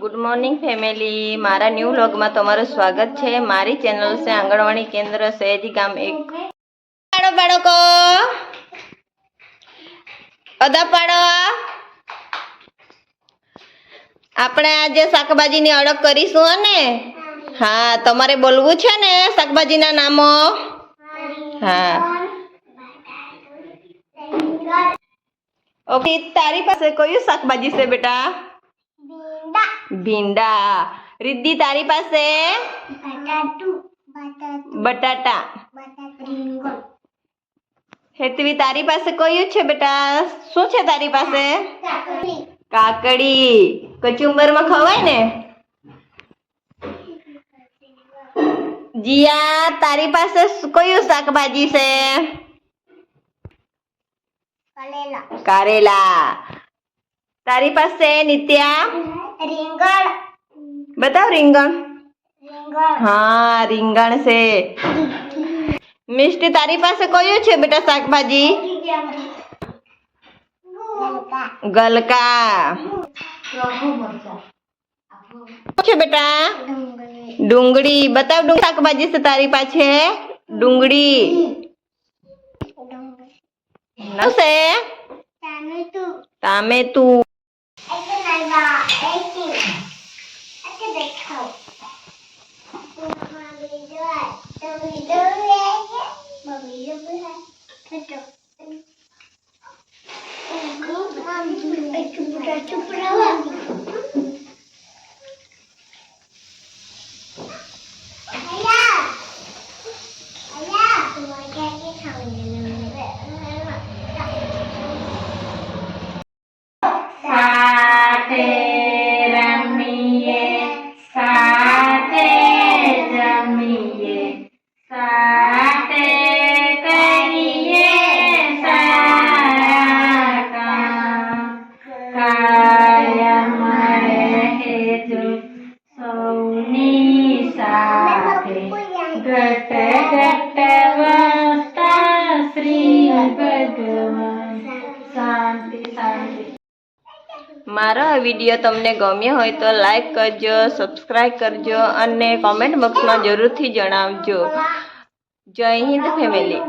Good morning family. मारा new vlog में तमारू स्वागत है। मारी चैनल से आंगणवाड़ी केंद्र सयाजी गाम एक पाड़ो पाड़ो को अदा पाड़ो। આપણે આજે શાકભાજીની અડક કરીશું ને। હા, તમારે બોલવું છે ને શાકભાજીના નામો। હા, ओके। तारी पासे कયું શાકભાજી છે બેટા? भींडा। रिद्धि तारी पासे? बटाटा। हेतवी तारी पासे कયું છે बेटा? શું છે તારી પાસે? કાકડી। કચુંબર માં ખવાય ને? जिया तारी पासे कયું શાકભાજી છે? कारेला। तारी पासे नित्या? રીંગણ। बताओ રીંગણ। हाँ, રીંગણ से। मिष्टी तारी पासे कયું છે बेटा શાકભાજી? गलका। છે બેટા? ડુંગળી। बताओ डूंगरी શાકભાજી છે તારી પાસે? ડુંગળી। નસે? टामेटू। मारो वीडियो तमने गम्यो होय तो लाइक करजो, सब्सक्राइब करजो और कमेंट बॉक्स में जरूर थी जणावजो। जय हिंद फैमिली।